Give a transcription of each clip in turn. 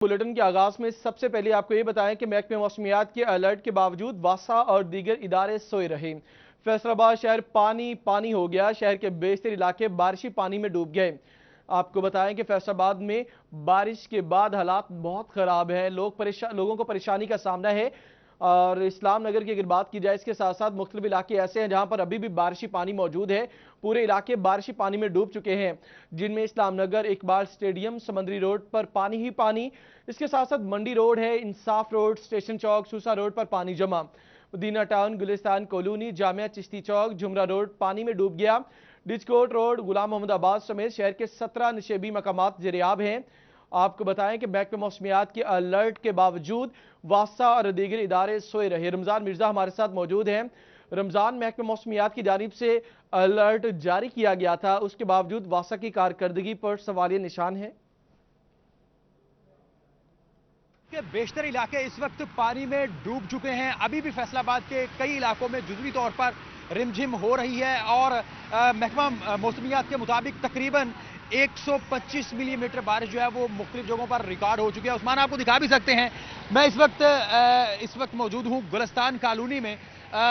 Bulletin के आगाज में सबसे पहले आपको ये बताएं कि महकमे मौसमियात के अलर्ट के बावजूद वासा और दीगर इदारे सोए रहे। फैसलाबाद शहर पानी पानी हो गया। शहर के बेशतर इलाके बारिशी पानी में डूब गए। आपको बताएं कि फैसलाबाद में बारिश के बाद हालात बहुत खराब हैं। लोगों को परेशानी का सामना है। और इस्लाम नगर की अगर बात की जाए, इसके साथ साथ मुख्तलिफ इलाके ऐसे हैं जहां पर अभी भी बारिशी पानी मौजूद है। पूरे इलाके बारिशी पानी में डूब चुके हैं, जिनमें इस्लाम नगर, इकबाल स्टेडियम, समंदरी रोड पर पानी ही पानी। इसके साथ साथ मंडी रोड है, Insaf road, station Chowk, Susa road पर पानी जमा। Madina town, Gulistan colony, Jamia Chishti Chowk, Jhumra road पानी में डूब गया। डिस्कोट रोड, गुलाम मोहम्मद आबाद समेत शहर के 17 निशेबी मकामात ज़ेरियाब हैं। आपको बताएं कि महकमे मौसमियात के अलर्ट के बावजूद वासा और दीगर इदारे सोए रहे। रमजान मिर्जा हमारे साथ मौजूद हैं। रमजान, महकमे मौसमियात की जानिब से अलर्ट जारी किया गया था, उसके बावजूद वासा की कारकर्दगी पर सवालिया निशान है। के बेशतर इलाके इस वक्त पानी में डूब चुके हैं। अभी भी फैसलाबाद के कई इलाकों में जुज़वी तौर पर रिमझिम हो रही है और महकमा मौसमियात के मुताबिक तकरीबन 125 मिलीमीटर बारिश जो है वो मुख्तलिफ जगहों पर रिकॉर्ड हो चुकी है। उस्मान, आपको दिखा भी सकते हैं, मैं इस वक्त मौजूद हूँ गुलिस्तान कॉलोनी में,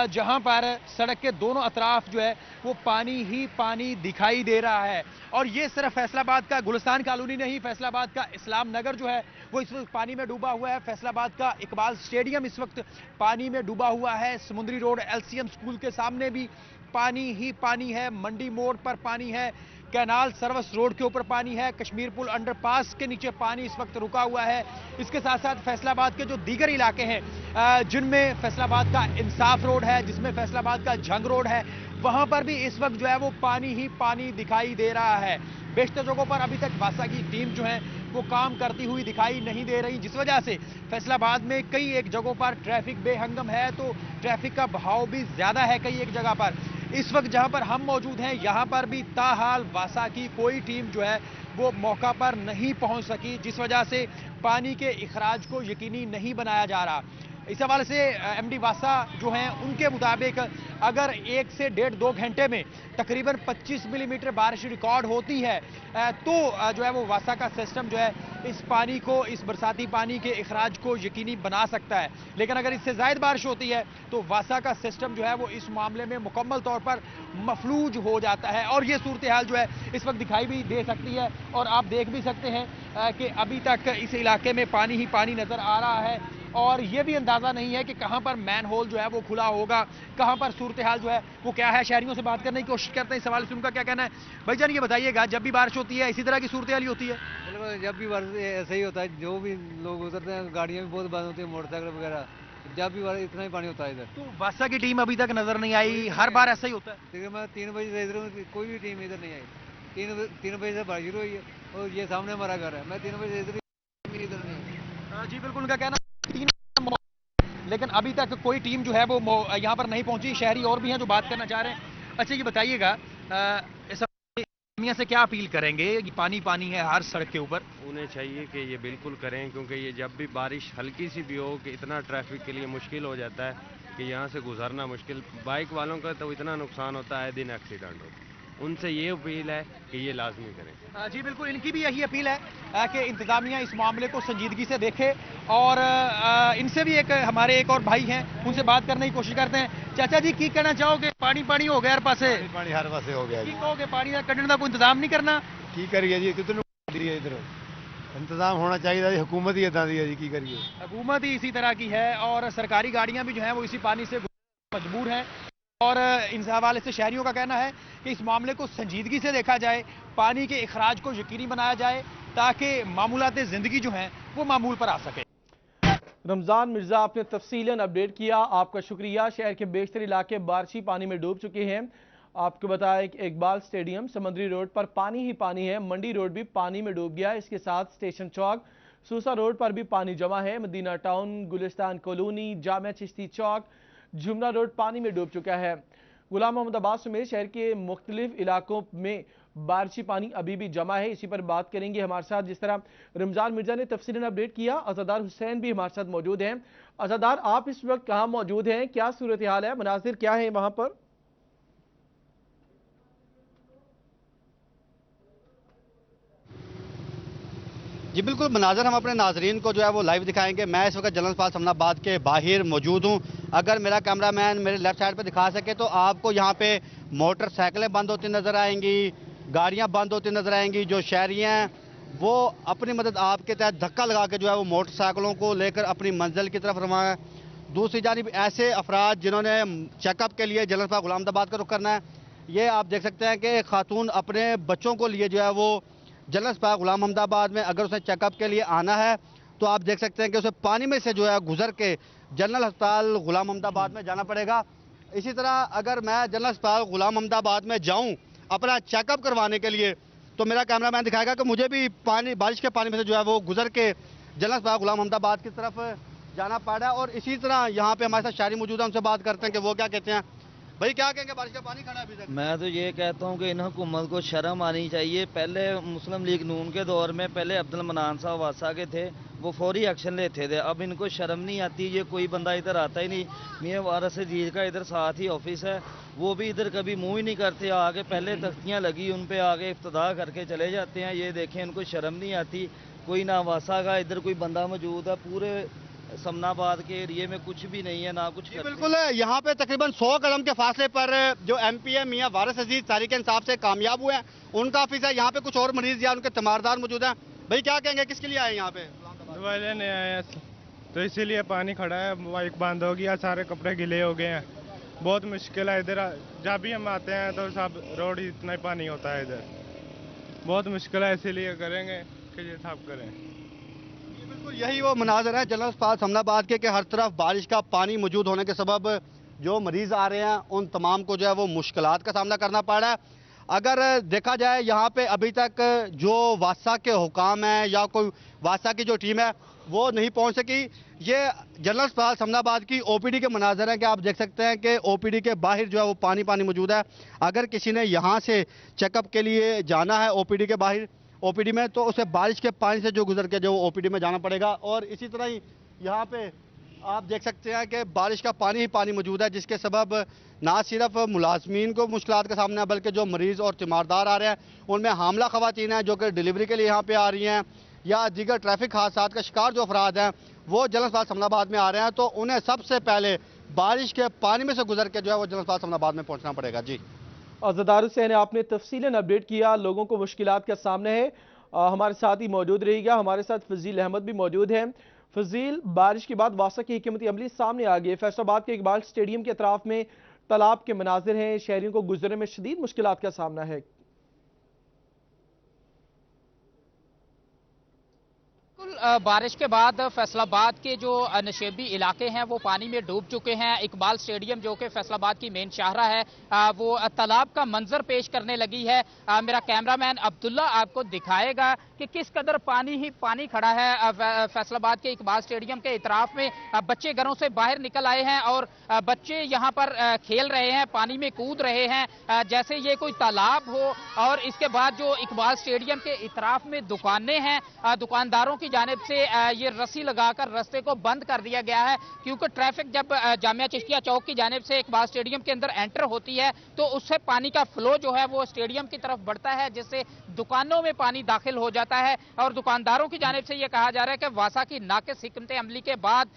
जहां पर सड़क के दोनों अतराफ जो है वो पानी ही पानी दिखाई दे रहा है। और ये सिर्फ फैसलाबाद का गुलिस्तान कॉलोनी नहीं, फैसलाबाद का इस्लाम नगर जो है वो इस वक्त पानी में डूबा हुआ है। फैसलाबाद का इकबाल स्टेडियम इस वक्त पानी में डूबा हुआ है। समुंदरी रोड LCM स्कूल के सामने भी पानी ही पानी है। मंडी मोड़ पर पानी है। कैनाल सर्विस रोड के ऊपर पानी है। कश्मीर पुल अंडरपास के नीचे पानी इस वक्त रुका हुआ है। इसके साथ साथ फैसलाबाद के जो दीगर इलाके हैं, जिनमें फैसलाबाद का इंसाफ रोड है, जिसमें फैसलाबाद का जंग रोड है, वहां पर भी इस वक्त जो है वो पानी ही पानी दिखाई दे रहा है। बेशतर जगहों पर अभी तक वासा की टीम जो है वो काम करती हुई दिखाई नहीं दे रही, जिस वजह से फैसलाबाद में कई एक जगहों पर ट्रैफिक बेहंगम है, तो ट्रैफिक का बहाव भी ज्यादा है कई एक जगह पर। इस वक्त जहां पर हम मौजूद हैं, यहां पर भी ताहाल वासा की कोई टीम जो है वो मौका पर नहीं पहुंच सकी, जिस वजह से पानी के इखराज को यकीनी नहीं बनाया जा रहा। इस हवाले से MD वासा जो हैं उनके मुताबिक अगर 1 से 1.5-2 घंटे में तकरीबन 25 मिलीमीटर बारिश रिकॉर्ड होती है, तो जो है वो वासा का सिस्टम जो है इस पानी को, इस बरसाती पानी के इखराज को यकीनी बना सकता है। लेकिन अगर इससे ज़ायद बारिश होती है तो वासा का सिस्टम जो है वो इस मामले में मुकम्मल तौर पर मफलूज हो जाता है। और ये सूरत हाल जो है इस वक्त दिखाई भी दे सकती है और आप देख भी सकते हैं कि अभी तक इस इलाके में पानी ही पानी नजर आ रहा है और ये भी अंदाजा नहीं है कि कहां पर मैन होल जो है वो खुला होगा, कहां पर सूरत हाल जो है वो क्या है। शहरियों से बात करने की कोशिश करते हैं, सवाल से उनका क्या कहना है। भाईजान, ये बताइएगा, जब भी बारिश होती है इसी तरह की सूरत हाल ही होती है? बिल्कुल, जब भी बारिश ऐसा ही होता है। जो भी लोग उतरते हैं, गाड़ियां भी बहुत बंद होती है, मोटरसाइकिल वगैरह, जब भी बारिश इतना ही पानी होता है इधर। तो वासा की टीम अभी तक नजर नहीं आई, हर बार ऐसा ही होता है? देखिए, मैं 3 बजे से इधर हूँ, कोई भी टीम इधर नहीं आई। 3 बजे से बारिश शुरू हुई है और ये सामने हमारा घर है। मैं 3 बजे से इधर नहीं आई। जी बिल्कुल, उनका कहना लेकिन अभी तक कोई टीम जो है वो यहाँ पर नहीं पहुंची। शहरी और भी हैं जो बात करना चाह रहे हैं। अच्छा, ये बताइएगा, इस मियां से क्या अपील करेंगे? कि पानी पानी है हर सड़क के ऊपर। उन्हें चाहिए कि ये बिल्कुल करें, क्योंकि ये जब भी बारिश हल्की सी भी हो कि इतना ट्रैफिक के लिए मुश्किल हो जाता है कि यहाँ से गुजरना मुश्किल। बाइक वालों का तो इतना नुकसान होता है, दिन एक्सीडेंट होता है। उनसे ये अपील है कि ये लाजमी करें। जी बिल्कुल, इनकी भी यही अपील है कि इंतजामिया इस मामले को संजीदगी से देखे। और इनसे भी हमारे एक और भाई हैं, उनसे बात करने की कोशिश करते हैं। चाचा जी, की कहना चाहोगे? पानी पानी हो गया हर पासे? पानी हर पासे हो गया जी। की कहोगे पानी का कढ़ने का कोई इंतजाम नहीं करना? की करिए जी, कितने इधर इंतजाम होना चाहिए जी। हुकूमत ही इदा दी है जी, की करिए। हुकूमत ही इसी तरह की है और सरकारी गाड़ियां भी जो है वो इसी पानी से मजबूर हैं। और इस हवाले से शहरियों का कहना है कि इस मामले को संजीदगी से देखा जाए, पानी के इखराज को यकीनी बनाया जाए, ताकि मामूलात जिंदगी जो हैं वो मामूल पर आ सके। रमजान मिर्जा, आपने तफसीलन अपडेट किया, आपका शुक्रिया। शहर के बेशतर इलाके बारिशी पानी में डूब चुके हैं। आपको बताया कि इकबाल स्टेडियम, समंदरी रोड पर पानी ही पानी है। मंडी रोड भी पानी में डूब गया। इसके साथ स्टेशन चौक, सूसा रोड पर भी पानी जमा है। Madina town, Gulistan colony, Jamia Chishti Chowk, Jhumra road पानी में डूब चुका है। गुलाम मोहम्मद आबाद समेत शहर के मुख्तलिफ इलाकों में बारिशी पानी अभी भी जमा है। इसी पर बात करेंगे हमारे साथ, जिस तरह रमजान मिर्जा ने तफसीलन अपडेट किया, अज़ादार हुसैन भी हमारे साथ मौजूद हैं। अज़ादार, आप इस वक्त कहाँ मौजूद हैं? क्या सूरत हाल है? मनाजिर क्या है वहां पर? जी बिल्कुल, मनाज़र हम अपने नाजरीन को जो है वो लाइव दिखाएंगे। मैं इस वक्त जनरल अस्पताल समनाबाद के बाहर मौजूद हूँ। अगर मेरा कैमरामैन मेरे लेफ्ट साइड पे दिखा सके तो आपको यहाँ पे मोटरसाइकिलें बंद होती नज़र आएंगी, गाड़ियाँ बंद होती नज़र आएंगी। जो शहरी हैं वो अपनी मदद आपके तहत धक्का लगा के जो है वो मोटरसाइकिलों को लेकर अपनी मंजिल की तरफ रवाना है। दूसरी जानिब ऐसे अफराद जिन्होंने चेकअप के लिए जनरल अस्पताल गुलामदाबाद का रुख करना है, ये आप देख सकते हैं कि खातून अपने बच्चों को लिए जो है वो जनरल अस्पताल गुलाम अहमदाबाद में अगर उसे चेकअप के लिए आना है तो आप देख सकते हैं कि उसे पानी में से जो है गुजर के जनरल अस्पताल गुलाम अहमदाबाद में जाना पड़ेगा। इसी तरह अगर मैं जनरल अस्पताल गुलाम अहमदाबाद में जाऊं अपना चेकअप करवाने के लिए तो मेरा कैमरामैन दिखाएगा कि मुझे भी बारिश के पानी में से जो है वो गुजर के जनरल अस्पताल गुलाम अहमदाबाद की तरफ जाना पड़ रहा है। और इसी तरह यहाँ पे हमारे साथ शायरी मौजूद है, उनसे बात करते हैं कि वो क्या कहते हैं। भाई क्या कहेंगे, बारिश का पानी खड़ा है अभी तक? मैं तो ये कहता हूँ कि इन हुकूमत को शर्म आनी चाहिए। पहले मुस्लिम लीग नून के दौर में पहले अब्दुल मनान साहब वासा के थे, वो फौरी एक्शन लेते थे। अब इनको शर्म नहीं आती। ये कोई बंदा इधर आता ही नहीं। मियां वारिस अजीज का इधर साथ ही ऑफिस है, वो भी इधर कभी मुंह ही नहीं करते। आगे पहले तख्तियाँ लगी उन पे आगे इफ्तिदा करके चले जाते हैं। ये देखें, इनको शर्म नहीं आती। कोई ना वासा का इधर कोई बंदा मौजूद है, पूरे समनाबाद के एरिए में कुछ भी नहीं है, ना कुछ। बिल्कुल, यहाँ पे तकरीबन 100 कदम के फासले पर जो MP है मियां वारिस अजीज तहरीक इंसाफ से कामयाब हुए हैं, उनका ऑफिस है। यहाँ पे कुछ और मरीज या उनके तीमारदार मौजूद हैं। भाई क्या कहेंगे, किसके लिए आए यहाँ पे? दवाई लेने आए हैं, तो इसीलिए पानी खड़ा है, बाइक बंद हो गया, सारे कपड़े गिले हो गए हैं। बहुत मुश्किल है इधर। जब भी हम आते हैं तो सब रोड इतना ही पानी होता है इधर, बहुत मुश्किल है। इसीलिए करेंगे कि ये साफ करें। यही वो मनाजर है जनरल अस्पताल समनाबाद के कि हर तरफ बारिश का पानी मौजूद होने के सबब जो मरीज आ रहे हैं उन तमाम को जो है वो मुश्किलात का सामना करना पड़ रहा है। अगर देखा जाए यहाँ पे अभी तक जो वासा के हुकाम हैं या कोई वासा की जो टीम है वो नहीं पहुँच सकी। ये जनरल अस्पताल समनाबाद की OPD के मनाजर हैं कि आप देख सकते हैं कि OPD के बाहर जो है वो पानी पानी मौजूद है। अगर किसी ने यहाँ से चेकअप के लिए जाना है OPD के बाहर OPD में तो उसे बारिश के पानी से जो गुजर के जो OPD में जाना पड़ेगा। और इसी तरह ही यहाँ पे आप देख सकते हैं कि बारिश का पानी ही पानी मौजूद है, जिसके सबब ना सिर्फ मुलाजमीन को मुश्किलात का सामना है बल्कि जो मरीज़ और तीमारदार आ रहे हैं उनमें हामला खवातीन हैं जो कि डिलीवरी के लिए यहाँ पे आ रही हैं या दीगर ट्रैफिक हादसात का शिकार जो अफराद हैं वो जनरल अस्पताल समनाबाद में आ रहे हैं, तो उन्हें सबसे पहले बारिश के पानी में से गुजर के जो है वो जनरल अस्पताल समनाबाद में पहुँचना पड़ेगा। जी अज़दार हुसैन, आपने तफसीलन अपडेट किया, लोगों को मुश्किलात का सामना है। हमारे साथ ही मौजूद रहेगा। हमारे साथ फजील अहमद भी मौजूद हैं। फजील, बारिश के बाद वासा की हिकमत अमली सामने आ गई है। फैसलाबाद के इकबाल स्टेडियम के अतराफ में तालाब के मनाजिर हैं, शहरियों को गुजरने में शदीद मुश्किलात का सामना है। बारिश के बाद फैसलाबाद के जो नशेबी इलाके हैं वो पानी में डूब चुके हैं। इकबाल स्टेडियम जो कि फैसलाबाद की मेन शाहरा है वो तालाब का मंजर पेश करने लगी है। मेरा कैमरामैन अब्दुल्ला आपको दिखाएगा कि किस कदर पानी ही पानी खड़ा है फैसलाबाद के इकबाल स्टेडियम के इतराफ में। बच्चे घरों से बाहर निकल आए हैं और बच्चे यहाँ पर खेल रहे हैं, पानी में कूद रहे हैं जैसे ये कोई तालाब हो। और इसके बाद जो इकबाल स्टेडियम के इतराफ में दुकानें हैं, दुकानदारों की जानिब से ये रस्सी लगाकर रास्ते को बंद कर दिया गया है, क्योंकि ट्रैफिक जब जामिया चिश्तिया चौक की जानिब से इकबाल स्टेडियम के अंदर एंटर होती है तो उससे पानी का फ्लो जो है वो स्टेडियम की तरफ बढ़ता है, जिससे दुकानों में पानी दाखिल हो जाता है। और दुकानदारों की जानिब से ये कहा जा रहा है कि वासा की नाकिस हिकमत अमली के बाद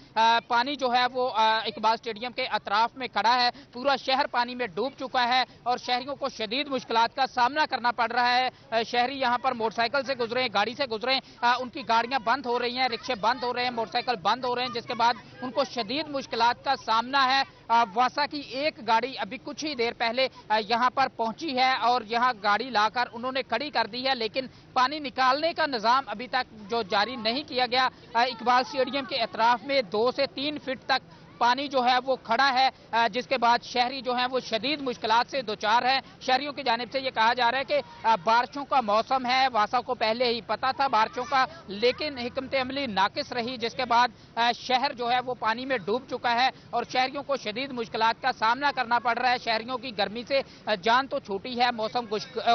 पानी जो है वो इकबाल स्टेडियम के अतराफ में खड़ा है। पूरा शहर पानी में डूब चुका है और शहरियों को शदीद मुश्किलात का सामना करना पड़ रहा है। शहरी यहाँ पर मोटरसाइकिल से गुजरे, गाड़ी से गुजरे, उनकी गाड़ियां बंद हो रही हैं, रिक्शे बंद हो रहे हैं, मोटरसाइकिल बंद हो रहे हैं, जिसके बाद उनको शदीद मुश्किलात का सामना है। वासा की एक गाड़ी अभी कुछ ही देर पहले यहाँ पर पहुंची है और यहाँ गाड़ी लाकर उन्होंने खड़ी कर दी है, लेकिन पानी निकालने का निजाम अभी तक जो जारी नहीं किया गया। इकबाल स्टेडियम के अतराफ में 2 से 3 फीट तक पानी जो है वो खड़ा है, जिसके बाद शहरी जो है वो शदीद मुश्किलात से दोचार है। शहरियों की जानिब से ये कहा जा रहा है कि बारिशों का मौसम है, वासा को पहले ही पता था बारिशों का, लेकिन हिकमत अमली नाकिस रही, जिसके बाद शहर जो है वो पानी में डूब चुका है और शहरियों को शदीद मुश्किलात का सामना करना पड़ रहा है। शहरियों की गर्मी से जान तो छूटी है, मौसम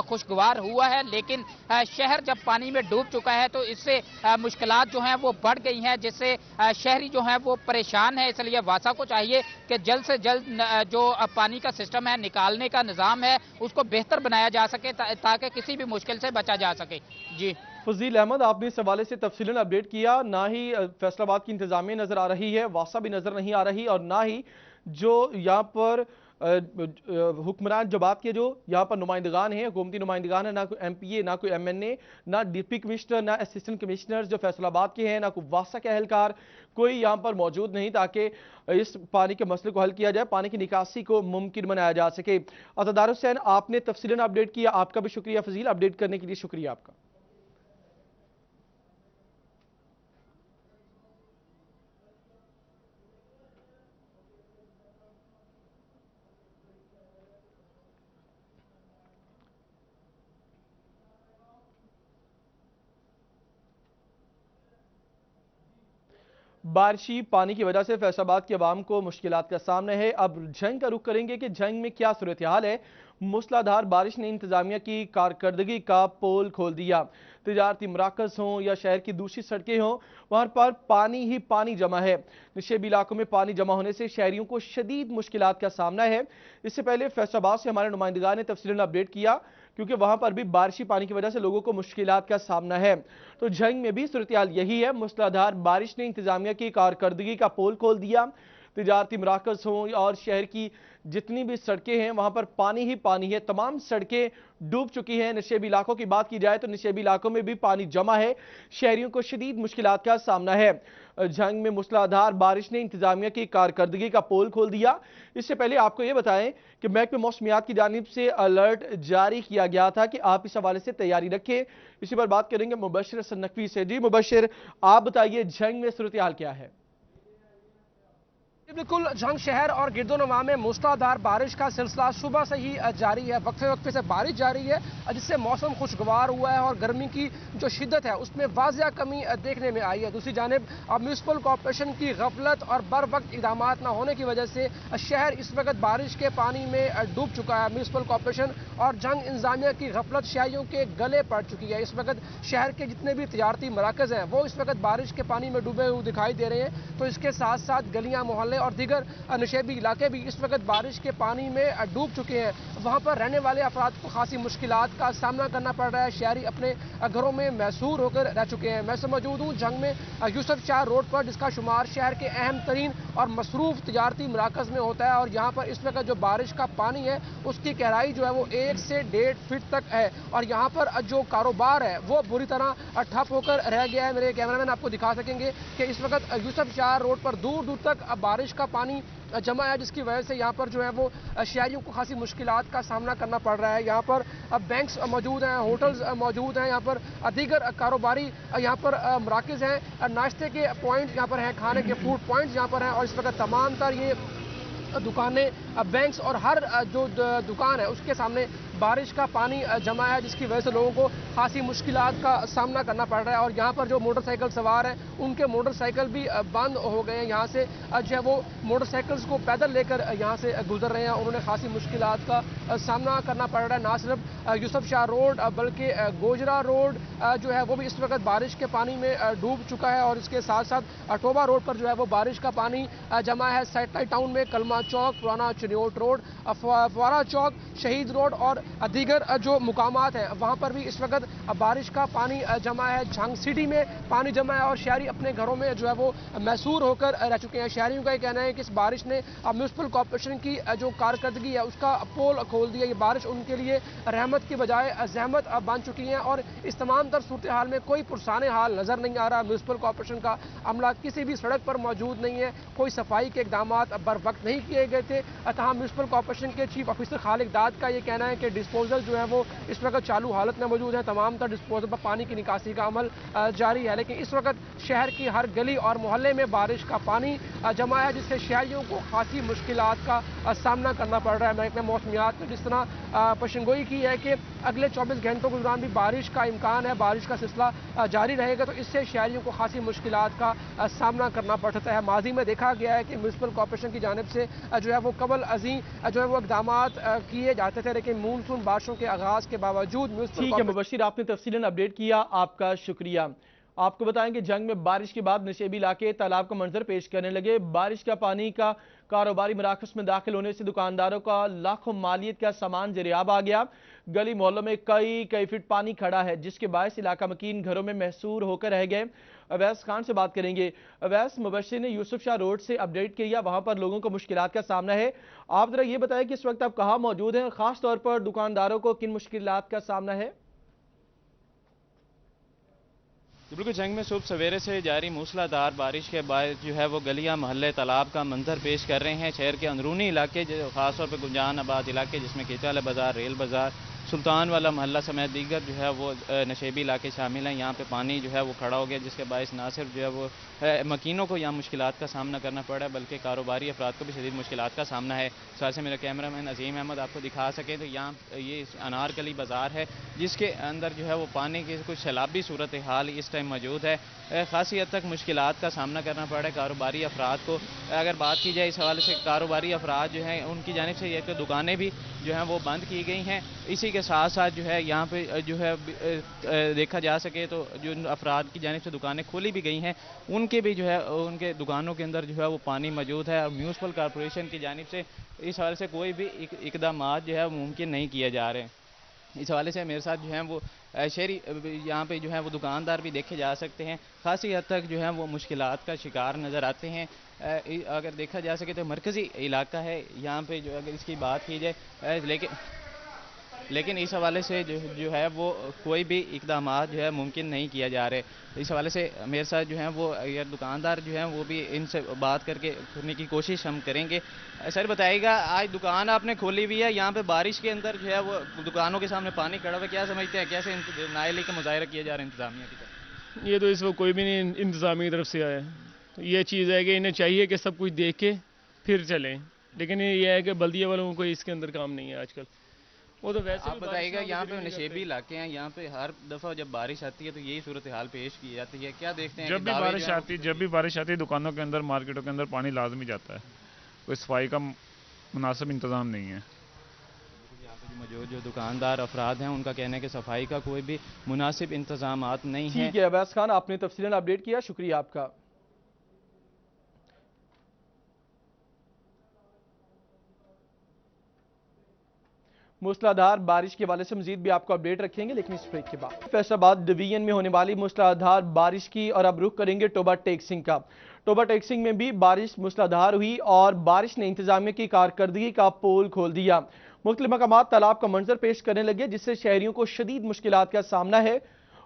खुशगवार हुआ है, लेकिन शहर जब पानी में डूब चुका है तो इससे मुश्किलात जो हैं वो बढ़ गई हैं, जिससे शहरी जो हैं वो परेशान है। इसलिए वासा को चाहिए कि जल्द से जल्द जो पानी का सिस्टम है, निकालने का निज़ाम है, उसको बेहतर बनाया जा सके ताकि किसी भी मुश्किल से बचा जा सके। जी फजील अहमद, आपने इस हवाले से तफसीलन अपडेट किया। ना ही फैसलाबाद की इंतजामिया नजर आ रही है, वासा भी नजर नहीं आ रही, और ना ही जो यहाँ पर हुक्मरान जमात के जो यहाँ पर नुमाइंदगान हैं, हुकूमती नुमाइंदगान है, ना कोई MPA, ना कोई MNA, ना डिप्टी कमिश्नर, ना असिस्टेंट कमिश्नर जो फैसलाबाद के हैं, ना कोई वासा के एहलकार, कोई यहाँ पर मौजूद नहीं ताकि इस पानी के मसले को हल किया जाए, पानी की निकासी को मुमकिन बनाया जा सके। अतदार हुसैन, आपने तफसीलन अपडेट किया, आपका भी शुक्रिया। फजील, अपडेट करने के लिए शुक्रिया आपका। बारिशी पानी की वजह से फैसलाबाद के अवाम को मुश्किलात का सामना है। अब जंग का रुख करेंगे कि जंग में क्या सूरत हाल है। मूसलाधार बारिश ने इंतजामिया की कारकर्दगी का पोल खोल दिया। तिजारती मराकज हों या शहर की दूसरी सड़कें हों, वहां पर पानी ही पानी जमा है। निशेबी इलाकों में पानी जमा होने से शहरियों को शदीद मुश्किलात का सामना है। इससे पहले फैसलाबाद से हमारे नुमाइंदगान ने तफसीलन अपडेट किया, क्योंकि वहां पर भी बारिशी पानी की वजह से लोगों को मुश्किलात का सामना है। तो जंग में भी सूरत हाल यही है। मूसलाधार बारिश ने इंतजामिया की कारकर्दगी का पोल खोल दिया। तिजारती मराकज हों और शहर की जितनी भी सड़कें हैं, वहां पर पानी ही पानी है। तमाम सड़कें डूब चुकी हैं। निशेबी इलाकों की बात की जाए तो निशेबी इलाकों में भी पानी जमा है। शहरियों को शदीद मुश्किलात का सामना है। जंग में मूसलाधार बारिश ने इंतजामिया की कारकर्दगी का पोल खोल दिया। इससे पहले आपको यह बताएं कि महकमे मौसमियात की जानिब से अलर्ट जारी किया गया था कि आप इस हवाले से तैयारी रखें। इसी पर बात करेंगे मुबशिर हसन नकवी से। जी मुबशिर, आप बताइए जंग में सूरत हाल क्या है? बिल्कुल, जंग शहर और गिरदोनवा में मूसलाधार बारिश का सिलसिला सुबह से ही जारी है। वक्फे वक्फे से बारिश जारी है, जिससे मौसम खुशगवार हुआ है और गर्मी की जो शिद्दत है उसमें वाजिया कमी देखने में आई है। दूसरी जानिब म्यूनसिपल कॉर्पोरेशन की गफलत और बर वक्त इक़दाम न होने की वजह से शहर इस वक्त बारिश के पानी में डूब चुका है। म्यूनसिपल कॉर्पोरेशन और जंग इंतजामिया की गफलत शहरियों के गले पड़ चुकी है। इस वक्त शहर के जितने भी तिजारती मराकज़ हैं वो इस वक्त बारिश के पानी में डूबे हुए दिखाई दे रहे हैं। तो इसके साथ साथ गलियां, मोहल्ले और दीगर नशेबी इलाके भी इस वक्त बारिश के पानी में डूब चुके हैं। वहां पर रहने वाले अफराद को खासी मुश्किलात का सामना करना पड़ रहा है। शहरी अपने घरों में मैसूर होकर रह चुके हैं। मैं मौजूद हूँ जंग में यूसुफ शाह रोड पर, जिसका शुमार शहर के अहम तरीन और मसरूफ तिजारती मराकज में होता है। और यहाँ पर इस वक्त जो बारिश का पानी है उसकी गहराई जो है वो 1 से 1.5 फीट तक है। और यहाँ पर जो कारोबार है वो बुरी तरह ठप होकर रह गया है। मेरे कैमरामैन आपको दिखा सकेंगे कि इस वक्त यूसुफ शाह रोड पर दूर दूर तक बारिश का पानी जमा है, जिसकी वजह से यहाँ पर जो है वो शहरियों को खासी मुश्किलात का सामना करना पड़ रहा है। यहाँ पर बैंक्स मौजूद हैं, होटल्स मौजूद हैं, यहाँ पर दीगर कारोबारी यहाँ पर मराकज़ हैं, नाश्ते के पॉइंट यहाँ पर हैं, खाने के फूड पॉइंट्स यहाँ पर हैं। और इस वक्त तमाम तर ये दुकानें, बैंक्स और हर जो दुकान है उसके सामने बारिश का पानी जमा है, जिसकी वजह से लोगों को खासी मुश्किलात का सामना करना पड़ रहा है। और यहाँ पर जो मोटरसाइकिल सवार हैं उनके मोटरसाइकिल भी बंद हो गए हैं। यहाँ से जो है वो मोटरसाइकिल्स को पैदल लेकर यहाँ से गुजर रहे हैं। उन्होंने खासी मुश्किलात का सामना करना पड़ रहा है। ना सिर्फ यूसुफ शाह रोड बल्कि गोजरा रोड जो है वो भी इस वक्त बारिश के पानी में डूब चुका है। और इसके साथ साथ टोबा रोड पर जो है वो बारिश का पानी जमा है। सैटेलाइट टाउन में कलमा चौक, पुराना चिन्योट रोड, फवारा चौक, शहीद रोड और दीगर जो मुकामात हैं वहाँ पर भी इस वक्त बारिश का पानी जमा है। जंग सिटी में पानी जमा है और शहरी अपने घरों में जो है वो मैसूर होकर रह चुके हैं। शहरियों का ये कहना है कि इस बारिश ने म्यूनसिपल कॉर्पोरेशन की जो कारकर्दगी है उसका पोल खोल दिया। ये बारिश उनके लिए रहमत की बजाय जहमत बन चुकी है। और इस तमाम तर सूरत हाल में कोई पुरसाने हाल नजर नहीं आ रहा। म्यूनसिपल कॉर्पोरेशन का अमला किसी भी सड़क पर मौजूद नहीं है। कोई सफाई के इकदाम बर वक्त नहीं किए गए थे। तथा म्यूनसिपल कॉर्पोरेशन के चीफ ऑफिसर खालिद दाद का ये कहना है कि डिस्पोजल जो है वो इस वक्त चालू हालत में मौजूद है। तमाम तर डिस्पोजल पर पानी की निकासी का अमल जारी है। लेकिन इस वक्त शहर की हर गली और मोहल्ले में बारिश का पानी जमा है, जिससे शहरियों को खासी मुश्किलात का सामना करना पड़ रहा है। महकमे मौसमियात ने जिस तरह पेशेंगोई की है कि अगले 24 घंटों के दौरान भी बारिश का इम्कान है, बारिश का सिलसिला जारी रहेगा, तो इससे शहरियों को खासी मुश्किलात का सामना करना पड़ सकता है। माजी में देखा गया है कि म्यूनसिपल कॉर्पोरेशन की जानिब से जो है वो कबल अजीम जो है वो इकदाम किए जाते थे, लेकिन मानसून बारिशों के आगाज के बावजूद ठीक है मुबशिर, आपने तफसीलन अपडेट किया, आपका शुक्रिया। आपको बताएं कि जंग में बारिश के बाद नशेबी इलाके तालाब का मंजर पेश करने लगे। बारिश का पानी का कारोबारी मराकज में दाखिल होने से दुकानदारों का लाखों मालियत का सामान जरियाब आ गया। गली मोहल्लों में कई फीट पानी खड़ा है, जिसके बायस इलाका मकीन घरों में महसूर होकर रह गए। अवैस खान से बात करेंगे। अवैस, मुबशिर ने यूसुफ शाह रोड से अपडेट किया, वहां पर लोगों को मुश्किलात का सामना है। आप जरा ये बताएं कि इस वक्त आप कहां मौजूद हैं, खास तौर पर दुकानदारों को किन मुश्किलात का सामना है? बिल्कुल, जंग में सुबह सवेरे से जारी मूसलाधार बारिश के बाद जो है वो गलियां मोहल्ले तालाब का मंजर पेश कर रहे हैं। शहर के अंदरूनी इलाके जो खासतौर पर गुंजान आबाद इलाके, जिसमें केचाला बाजार, रेल बाजार, सुल्तान वाला मोहल्ला समेत दीगर जो है वो नशेबी इलाके शामिल हैं। यहाँ पे पानी जो है वो खड़ा हो गया, जिसके बायस ना सिर्फ जो है वो मकीनों को यहाँ मुश्किलात का सामना करना पड़ा है, बल्कि कारोबारी अफराद को भी शदीद मुश्किलात का सामना है। साथ से मेरा कैमरामैन अजीम अहमद आपको दिखा सके तो यहाँ ये अनारकली बाज़ार है, जिसके अंदर जो है वो पानी की कुछ सैलाबी सूरत हाल इस टाइम मौजूद है। खासी हद तक मुश्किलात का सामना करना पड़ा है कारोबारी अफराद को। अगर बात की जाए इस हवाले से, कारोबारी अफराद जो हैं उनकी जानिब से एक तो दुकानें भी जो हैं वो बंद की गई हैं। इसी के साथ साथ जो है यहाँ पे जो है देखा जा सके तो जो अफराद की जानिब से दुकानें खोली भी गई हैं, उनके भी जो है उनके दुकानों के अंदर जो है वो पानी मौजूद है। और म्यूनसिपल कॉरपोरेशन की जानिब से इस हवाले से कोई भी इकदाम जो है मुमकिन नहीं किए जा रहे हैं। इस हवाले से मेरे साथ जो है वो शहरी यहाँ पे जो है वो दुकानदार भी देखे जा सकते हैं, खासी हद तक जो है वो मुश्किलात का शिकार नज़र आते हैं। अगर देखा जा सके तो मरकज़ी इलाका है यहाँ पे, जो अगर इसकी बात की जाए, लेकिन इस हवाले से जो है वो कोई भी इकदाम जो है मुमकिन नहीं किया जा रहे। इस हवाले से मेरे साथ जो है वो यार दुकानदार जो हैं वो भी इनसे बात करने की कोशिश हम करेंगे। सर बताइएगा, आज दुकान आपने खोली हुई है, यहाँ पे बारिश के अंदर जो है वो दुकानों के सामने पानी खड़ा हुआ है, क्या समझते हैं, कैसे नायली का मुजाहरा किया जा रहा है इंतजामिया की तरफ? ये तो इस वक्त कोई भी नहीं इंतजामिया की तरफ से आया। तो ये चीज़ है कि इन्हें चाहिए कि सब कुछ देख के फिर चलें, लेकिन ये है कि बल्दिया वालों को इसके अंदर काम नहीं है आजकल। वो तो वैसे आप बताइएगा, यहाँ पे नशेबी इलाके हैं, यहाँ पे हर दफ़ा जब बारिश आती है तो यही सूरत हाल पेश की जाती है। क्या देखते हैं जब भी बारिश आती है दुकानों के अंदर, मार्केटों के अंदर पानी लाजमी जाता है, कोई सफाई का मुनासिब इंतजाम नहीं है। यहाँ पे मौजूद जो दुकानदार अफराद हैं उनका कहना है कि सफाई का कोई भी मुनासिब इंतजाम नहीं है। ठीक है अवैस खान, आपने तफसीलन अपडेट किया, शुक्रिया आपका। मूसलाधार बारिश के हवाले से मजीद भी आपको अपडेट रखेंगे, लेकिन इस ब्रेक के बाद फैसलाबाद डिवीजन में होने वाली मूसलाधार बारिश की और अब रुख करेंगे टोबा टेक्सिंग का। टोबा टेक्सिंग में भी बारिश मूसलाधार हुई और बारिश ने इंतजामिया की कारकर्दगी का पोल खोल दिया। मुख्तलिफ मकामात तालाब का मंजर पेश करने लगे, जिससे शहरियों को शदीद मुश्किलात का सामना है।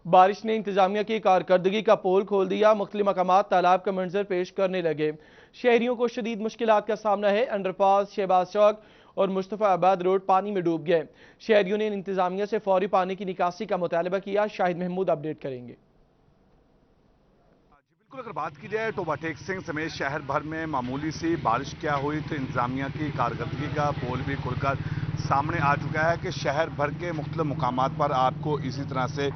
बारिश ने इंतजामिया की कारकर्दगी का पोल खोल दिया, मुख्तलिफ मकामात तालाब का मंजर पेश करने लगे, शहरियों को शदीद मुश्किलात का सामना है। अंडरपास, शहबाज चौक और मुस्तफ़ा आबाद रोड पानी में डूब गए। शहरियों ने इंतजामिया से फौरी पानी की निकासी का मुतालबा किया। शाहिद महमूद अपडेट करेंगे। बिल्कुल, अगर बात की जाए टोबा टेक्सिंग समेत शहर भर में मामूली सी बारिश क्या हुई तो इंतजामिया की कारकर्दगी का पोल भी खुलकर सामने आ चुका है कि शहर भर के मुख्तलिफ मुकामात पर आपको इसी तरह से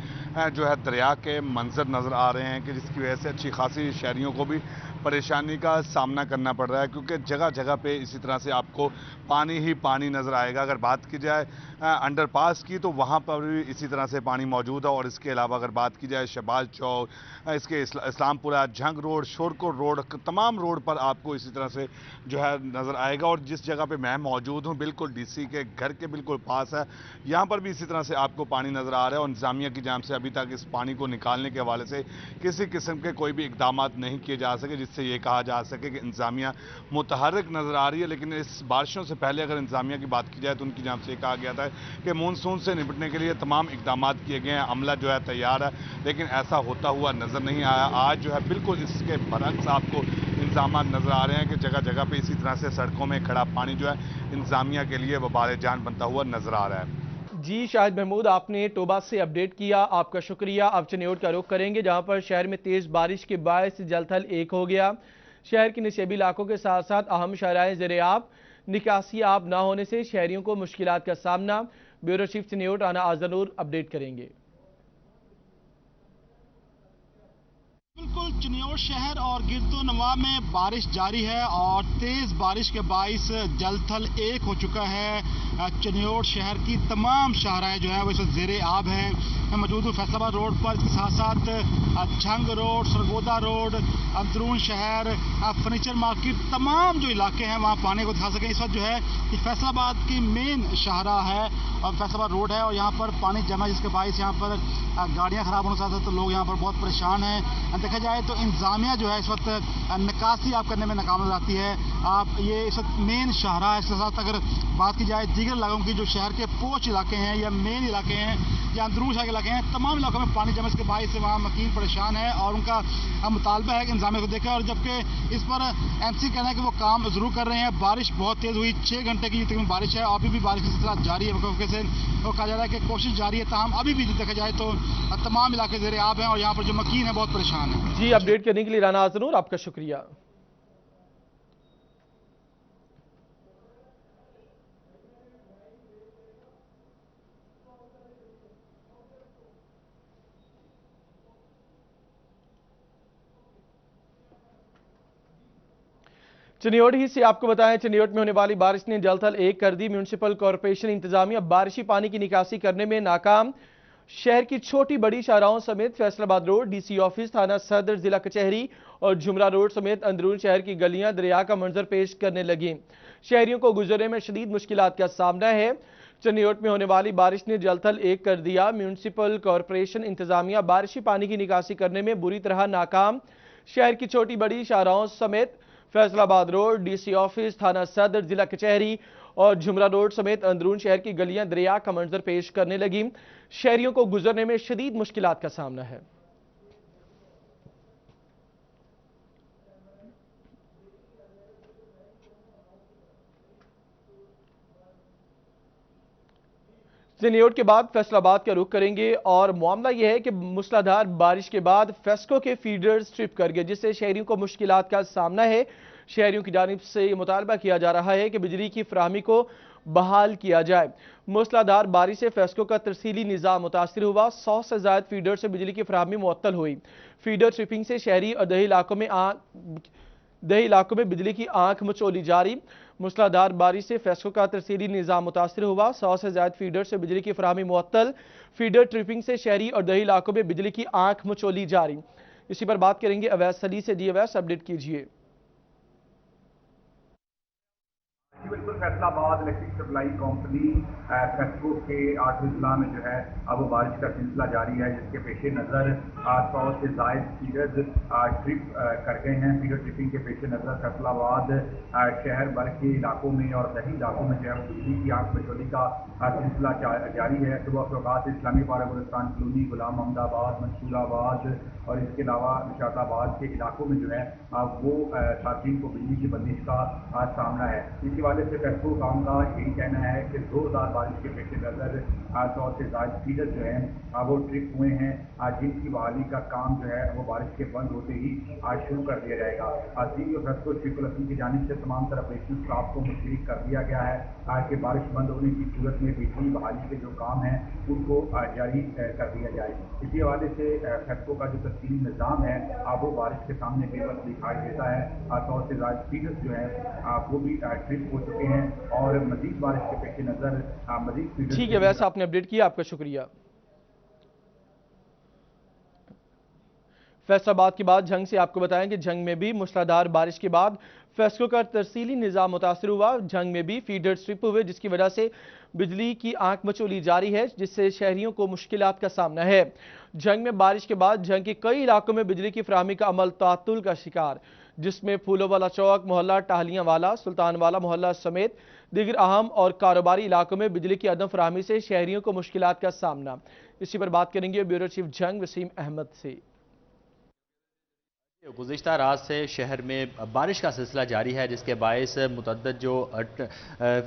जो है दरिया के मंजर नज़र आ रहे हैं कि जिसकी वजह से अच्छी खासी शहरियों को भी परेशानी का सामना करना पड़ रहा है, क्योंकि जगह जगह पे इसी तरह से आपको पानी ही पानी नज़र आएगा। अगर बात की जाए अंडरपास की तो वहाँ पर भी इसी तरह से पानी मौजूद है। और इसके अलावा अगर बात की जाए शहबाज चौक, इसके इस्लामपुरा, झंग रोड, शोरकोट रोड, तमाम रोड पर आपको इसी तरह से जो है नज़र आएगा। और जिस जगह पे मैं मौजूद हूँ बिल्कुल डीसी के घर के बिल्कुल पास है, यहाँ पर भी इसी तरह से आपको पानी नज़र आ रहा है। और इंतजामिया की जानिब से अभी तक इस पानी को निकालने के हवाले से किसी किस्म के कोई भी इकदाम नहीं किए जा सके, जिससे ये कहा जा सके कि इंतजामिया मुतहर्रिक नज़र आ रही है। लेकिन इस बारिशों से पहले अगर इंतजामिया की बात की जाए तो उनकी जानिब से कहा गया था कि मानसून से निपटने के लिए तमाम इकदाम किए गए हैं, अमला जो है तैयार है, लेकिन ऐसा होता हुआ नज़र नहीं आया। आज जो है बिल्कुल इसके बरक्स आपको इंतजाम नज़र आ रहे हैं कि जगह जगह पर इसी तरह से सड़कों में खड़ा पानी जो है इंतजामिया के लिए वबाल जान बनता हुआ नज़र आ रहा है। जी शाहिद महमूद, आपने टोबा से अपडेट किया, आपका शुक्रिया। अब चनियोट का रुख करेंगे, जहां पर शहर में तेज बारिश के बायस जल थल एक हो गया। शहर के नशेबी इलाकों के साथ साथ अहम शहराए ज़रियाब निकासी आब न होने से शहरियों को मुश्किलात का सामना। Bureau chief Chiniot Rana Aznoor update करेंगे। बिल्कुल चिन्योट शहर और गिरदोनवा में बारिश जारी है और तेज बारिश के बाइस जलथल 1 हो चुका है। चिन्योट शहर की तमाम शाहराएं जो है वो इस वक्त जेरे आब हैं। मैं मौजूद हूँ फैसलाबाद रोड पर, इसके साथ साथ झंग रोड, सरगोदा रोड, अंदरून शहर, फर्नीचर मार्केट, तमाम जो इलाके हैं वहाँ पानी को दिखा सकें। इस वक्त जो है कि फैसलाबाद की मेन शाहरा है और फैसलाबाद रोड है और यहाँ पर पानी जमा, जिसके बाइस यहाँ पर गाड़ियाँ खराब होने के साथ तो लोग यहाँ पर बहुत परेशान हैं। देखा जाए तो इंतजामिया जो है इस वक्त निकासी आप करने में नाकाम हो जाती है। आप ये इस वक्त मेन शाहरा है। इसके साथ अगर बात की जाए दीगर इलाकों की, जो शहर के पोच इलाके हैं या मेन इलाके हैं या अंदरून शहर के इलाके हैं, तमाम इलाकों में पानी जमा के बाइस से वहाँ मकीन परेशान है और उनका मुतालबा है कि इंतजामिया को देखें। और जबकि इस पर MC कहना है कि वो काम जरूर कर रहे हैं। बारिश बहुत तेज़ हुई, 6 घंटे की तकरीबन बारिश है, अभी भी बारिश का सिलसिला जारी है। वक्त से वो कहा जा रहा है कि कोशिश जारी है, ताहम अभी भी देखा जाए तो तमाम इलाके ज़ेरे आब हैं और यहाँ पर जो मकीन है बहुत परेशान है। जी, अपडेट करने के लिए राना आजनूर आपका शुक्रिया। चिन्योट ही से आपको बताएं, चिन्योट में होने वाली बारिश ने जलथल 1 कर दी। म्यूनिसिपल कॉरपोरेशन इंतजामिया बारिशी पानी की निकासी करने में नाकाम। शहर की छोटी बड़ी शाहराओं समेत फैसलाबाद रोड, DC ऑफिस, थाना सदर, जिला कचहरी और झुमरा रोड समेत अंदरून शहर की गलियां दरिया का मंजर पेश करने लगी। शहरियों को गुजरने में शदीद मुश्किलात का सामना है। चिन्योट में होने वाली बारिश ने जलथल 1 कर दिया। म्यूनिसिपल कॉरपोरेशन इंतजामिया बारिशी पानी की निकासी करने में बुरी तरह नाकाम। शहर की छोटी बड़ी शाहराओं समेत फैसलाबाद रोड, DC ऑफिस, थाना सदर, जिला कचहरी और झुमरा रोड समेत अंदरून शहर की गलियां दरिया का मंजर पेश करने लगी। शहरियों को गुजरने में शदीद मुश्किलात का सामना है। चिन्योट के बाद फैसलाबाद का रुख करेंगे और मामला यह है कि मूसलाधार बारिश के बाद फेस्को के फीडर स्ट्रिप कर गए, जिससे शहरियों को मुश्किलात का सामना है। शहरियों की जानिब से ये मुतालबा किया जा रहा है कि बिजली की फराहमी को बहाल किया जाए। मूसलाधार बारिश से फेस्को का तरसीली निज़ाम मुतासिर हुआ। 100 से ज़ायद फीडर से बिजली की फराहमी मुअत्तल हुई। फीडर ट्रिपिंग से शहरी और दही इलाकों में बिजली की आंख मचोली जारी। मूसलाधार बारिश से फेस्को का तरसीली निज़ाम मुतासिर हुआ। 100 से ज़ायद फीडर से बिजली की फराहमी मुअत्तल। फीडर ट्रिपिंग से शहरी और दही इलाकों में बिजली की आंख मचोली जारी। इसी पर बात करेंगे अवैस सली से। जी अवैस, अपडेट कीजिए। बिल्कुल, Faisalabad electric supply company FESCO के 8वें जिला में जो है अब वो बारिश का सिलसिला जारी है, जिसके पेश नज़र 100 से ज़ायद फीडर्स ट्रिप कर गए हैं। फीडर ट्रिपिंग के पेश नज़र फैसलाबाद शहर भर के इलाकों में और दही इलाकों में जो है बिजली की आंख मचोली का सिलसिला जारी है। सुबह अवकात इस्लामी पारा गुलिस्तान कॉलोनी, गुलाम अहमदाबाद, मंसूराबाद और इसके अलावा निशाताबाद के इलाकों में जो है वो सार्फिन को बिजली की बंदिश का सामना है। इसी हवाले से फेस्को काम का यही कहना है कि जोरदार बारिश के पेश नज़र 100 से ज़्यादा फीडर जो है वो ट्रिप हुए हैं, जिनकी बहाली का काम जो है वो बारिश के बंद होते ही आज शुरू कर दिया जाएगा। CEO फेस्को शरीफुल की जानिब से तमाम तरह ऑपरेशन स्टाफ को मुतलक कर दिया गया है कि बारिश बंद होने की सूरत में बिजली बहाली के जो काम हैं उनको जारी कर दिया जाए। इसी हवाले से फेस्को का जो तस्लीम निज़ाम है वो बारिश के सामने बेबस दिखाई देता है। 100 से ज़्यादा फीडर्स जो है वो भी ट्रिप हो चुके हैं और मजीद बारिश के पेश नज़र मजीद। ठीक है, वैसे आपने अपडेट किया, आपका शुक्रिया। फैसलाबाद के बाद झंग से आपको बताएं कि झंग में भी मूसलाधार बारिश के बाद फेस्को का तरसीली निज़ाम मुतासिर हुआ। झंग में भी फीडर स्ट्रिप हुए, जिसकी वजह से बिजली की आंख मचोली जारी है, जिससे शहरियों को मुश्किलात का सामना है। झंग में बारिश के बाद झंग के कई इलाकों में बिजली की फराहमी का अमल तातुल का शिकार, जिसमें फूलों वाला चौक मोहल्ला, टाहलियां वाला, सुल्तान वाला मोहल्ला समेत दीगर अहम और कारोबारी इलाकों में बिजली की अदम फराहमी से शहरियों को मुश्किलात का सामना। इसी पर बात करेंगे ब्यूरो चीफ झंग वसीम अहमद से। गुज़िश्ता रात से शहर में बारिश का सिलसिला जारी है, जिसके बायस मुतअद्दिद जो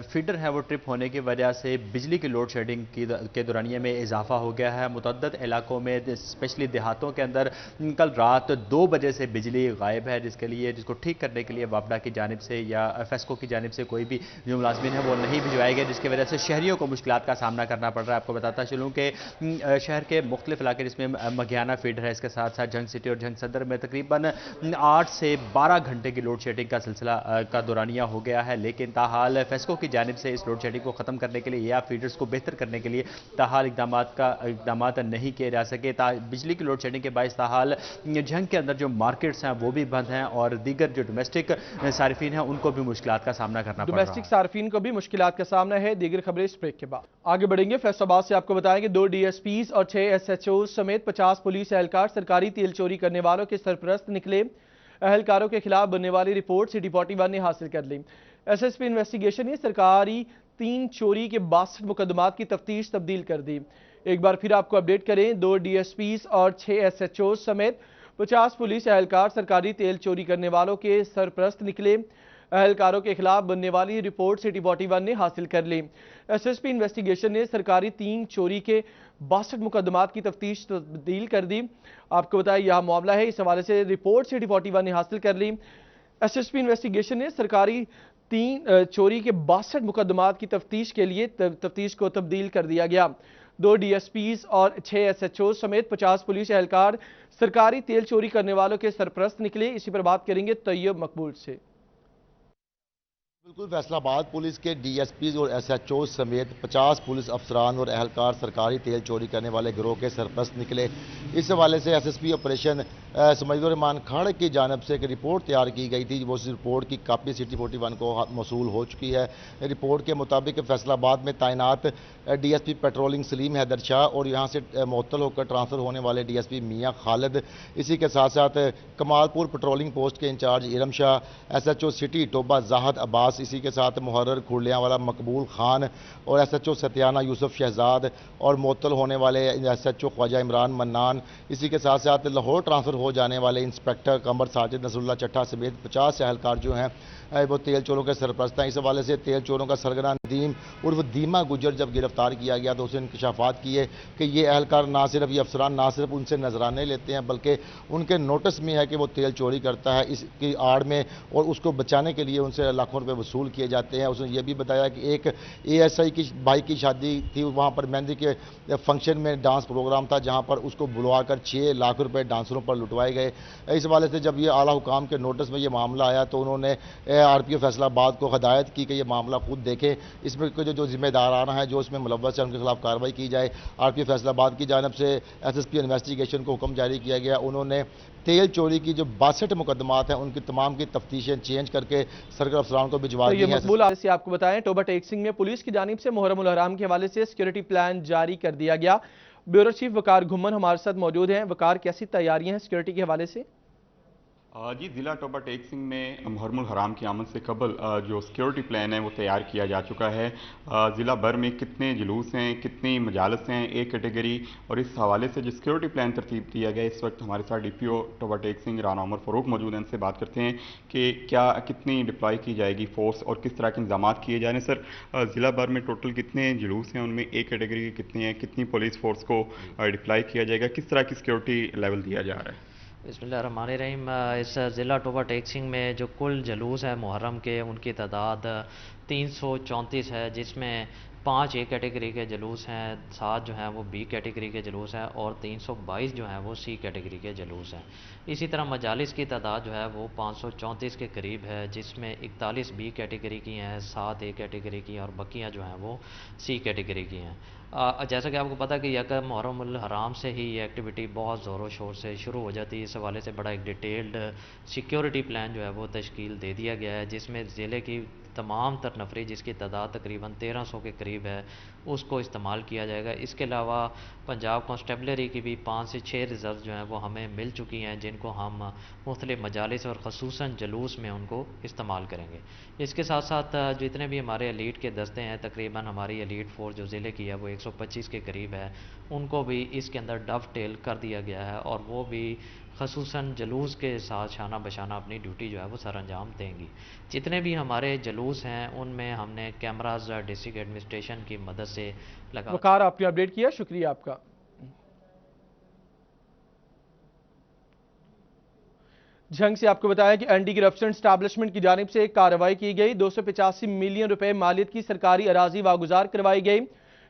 फीडर है वो ट्रिप होने की वजह से बिजली की लोड शेडिंग के दौरानिए में इजाफा हो गया है। मुतअद्दिद इलाकों में स्पेशली देहातों के अंदर कल रात 2 बजे से बिजली गायब है, जिसको ठीक करने के लिए वापडा की जानिब से या फेस्को की जानिब से कोई भी जो मुलाजमीन है वो नहीं भिजवाए गए, जिसकी वजह से शहरियों को मुश्किलात का सामना करना पड़ रहा है। आपको बताता चलूँ कि शहर के मुख्तलिफ इलाके जिसमें मघियाना फीडर है, इसके साथ साथ जंग सिटी और जंग सदर में तकरीबन 8 से 12 घंटे की लोड शेडिंग का सिलसिला का दौरानिया हो गया है। लेकिन ताहाल फेस्को की जानिब से इस लोड शेडिंग को ख़त्म करने के लिए या फीडर्स को बेहतर करने के लिए ताहाल इकदाम नहीं किए जा सके। बिजली की लोड शेडिंग के बायस ताहाल जंग के अंदर जो मार्केट्स हैं वो भी बंद हैं और दीगर जो डोमेस्टिक सार्फिन हैं उनको भी मुश्किलात का सामना करना पड़ रहा है। डोमेस्टिक सार्फिन को भी मुश्किलात का सामना है। दीगर खबरें इस ब्रेक के बाद आगे बढ़ेंगे। फैसलाबाद से आपको बताएंगे 2 DSPs और 6 SHO समेत 50 पुलिस एहलकार सरकारी तेल चोरी करने वालों के सरपरस्त निकले। एहलकारों के खिलाफ बनने वाली रिपोर्ट सिटी 41 ने हासिल कर ली। SSP इन्वेस्टिगेशन ने सरकारी 3 चोरी के 62 मुकदमात की तफ्तीश तब्दील कर दी। एक बार फिर आपको अपडेट करें, 2 DSPs और 6 SHO समेत 50 पुलिस एहलकार सरकारी तेल चोरी करने वालों के सरपरस्त निकले। एहलकारों के खिलाफ बनने वाली रिपोर्ट सिटी 41 ने हासिल कर ली। SSP इन्वेस्टिगेशन ने सरकारी 3 चोरी के 62 मुकदमात की तफ्तीश तब्दील कर दी। आपको बताया यह मामला है, इस हवाले से रिपोर्ट सिटी 41 ने हासिल कर ली। SSP इन्वेस्टिगेशन ने सरकारी 3 चोरी के 62 मुकदमात की तफ्तीश के लिए तफ्तीश को तब्दील कर दिया गया। 2 DSPs और 6 SHO समेत 50 पुलिस एहलकार सरकारी तेल चोरी करने वालों के सरपरस्त निकले। इसी पर बात करेंगे तैयब मकबूल से। बिल्कुल, फैसलाबाद पुलिस के DSPs और SHO समेत 50 पुलिस अफसरान और एहलकार सरकारी तेल चोरी करने वाले गिरोह के सरपरस्त निकले। इस हवाले से SSP ऑपरेशन सुमैदुर रहमान खान की जानब से एक रिपोर्ट तैयार की गई थी। वो उस रिपोर्ट की कापी सिटी 41 को मौसूल हो चुकी है। रिपोर्ट के मुताबिक फैसलाबाद में तैनात DSP पेट्रोलिंग सलीम हैदर शाह और यहाँ से मुअत्तल होकर ट्रांसफ़र होने वाले DSP मियाँ खालिद, इसी के साथ साथ कमालपुर पेट्रोलिंग पोस्ट के in charge Iram Shah, SHO city Toba Zahid Abbas, इसी के साथ मुहर्रर खुरलियाँ वाला मकबूल खान और SHO सतियाना यूसुफ शहजाद और मुअत्तल होने वाले SHO ख्वाजा इमरान मन्नान, इसी के साथ साथ लाहौर ट्रांसफ़र हो जाने वाले इंस्पेक्टर कमर साजिद नसरुल्लाह चट्टा समेत 50 एहलकार जो हैं वो तेल चोरों के सरपरस्त हैं। इस हवाले से तेल चोरों का सरगना नदीम उर्फ दीमा गुजर जब गिरफ्तार किया गया तो उसे इंकशाफात किए कि ये एहलकार ना सिर्फ ये अफसरान ना सिर्फ उनसे नजराने लेते हैं बल्कि उनके नोटिस में है कि वो तेल चोरी करता है, इसकी आड़ में और उसको बचाने के लिए उनसे लाखों रुपये वसूल किए जाते हैं। उसने ये भी बताया कि एक ASI की भाई की शादी थी, वहाँ पर मेहंदी के फंक्शन में डांस प्रोग्राम था जहाँ पर उसको बुलवाकर 6 लाख रुपये डांसरों पर लुटवाए गए। इस हवाले से जब ये आला हुकाम के नोटिस में ये मामला आया तो उन्होंने RPO फैसलाबाद को हदायत की कि ये मामला खुद देखें, इसमें जो जिम्मेदाराना है जो इसमें मुलव्वस है उनके खिलाफ कार्रवाई की जाए। RPO फैसलाबाद की जानब से SSP इन्वेस्टिगेशन को हुक्म जारी किया गया। उन्होंने तेल चोरी की जो 62 मुकदमात हैं उनकी तमाम की तफ्तीशें चेंज करके सरकार अफसरान को भिजवा दी हैं। मकबूल से आपको बताएं, टोबा टेक सिंह में पुलिस की जानिब से मुहर्रम उल हराम के हवाले से सिक्योरिटी प्लान जारी कर दिया गया। ब्यूरो चीफ वकार घुम्मन हमारे साथ मौजूद हैं। वकार, कैसी तैयारियां हैं सिक्योरिटी के हवाले से? जी, ज़िला टोबा टेक सिंह में मुहर्रम उल हराम की आमद से कबल जो सिक्योरिटी प्लान है वो तैयार किया जा चुका है। ज़िला भर में कितने जुलूस हैं, कितनी मजालस हैं, एक कैटेगरी, और इस हवाले से जो सिक्योरिटी प्लान तरतीब दिया गया। इस वक्त हमारे साथ DPO टोबा टेक सिंह राना उमर फ़ारूक मौजूद हैं, इनसे बात करते हैं कि क्या कितनी डिप्लॉय की जाएगी फोर्स और किस तरह के इंतजाम किए जा रहे हैं। सर, ज़िला भर में टोटल कितने जुलूस हैं, उनमें एक कैटेगरी की कितनी है, कितनी पुलिस फोर्स को डिप्लॉय किया जाएगा, किस तरह की सिक्योरिटी लेवल दिया जा रहा है? बिस्मिल्लाहिर्रहमानिर्रहीम। इस ज़िला टोबा टेक सिंह में जो कुल जुलूस है मुहर्रम के, उनकी तादाद 334 है, जिसमें 5 A कैटेगरी के जुलूस हैं, 7 जो हैं वो B कैटेगरी के जुलूस हैं और 322 जो हैं वो C कैटेगरी के जुलूस हैं। इसी तरह मजालिस की तादाद जो है वो 534 के करीब है, जिसमें 41 B कैटेगरी की हैं, 7 A कैटेगरी की और बकियाँ जो हैं वो C कैटेगरी की हैं। जैसा कि आपको पता कि यकम मुहर्रम उल हराम से ही ये एक्टिविटी बहुत ज़ोरों शोर से शुरू हो जाती है। इस हवाले से बड़ा एक डिटेल्ड सिक्योरिटी प्लान जो है वो तश्कील दे दिया गया है, जिसमें ज़िले की तमाम तर नफरी, जिसकी तादाद तकरीबन 1300 के करीब है, उसको इस्तेमाल किया जाएगा। इसके अलावा पंजाब कॉन्स्टेबलरी की भी 5 से 6 रिज़र्व जो हैं वो हमें मिल चुकी हैं, जिनको हम मुख्तलिफ मजालिस और ख़ुसूसन जुलूस में उनको इस्तेमाल करेंगे। इसके साथ साथ जितने भी हमारे एलीट के दस्ते हैं, तकरीबन हमारी एलीट फोर्स जो ज़िले की है वो 125 के करीब है, उनको भी इसके अंदर डव टेल कर दिया गया है और वो भी खसूसन जुलूस के साथ शाना बशाना अपनी ड्यूटी जो है वो सर अंजाम देंगी। जितने भी हमारे जुलूस हैं उनमें हमने कैमराज डिस्ट्रिक्ट एडमिनिस्ट्रेशन की मदद से लगा। वकार, आपने अपडेट किया, शुक्रिया आपका। झंग से आपको बताया कि एंटी करप्शन एस्टैब्लिशमेंट की जानिब से एक कार्रवाई की गई। 285 मिलियन रुपए मालियत की सरकारी अराजी वागुजार करवाई गई।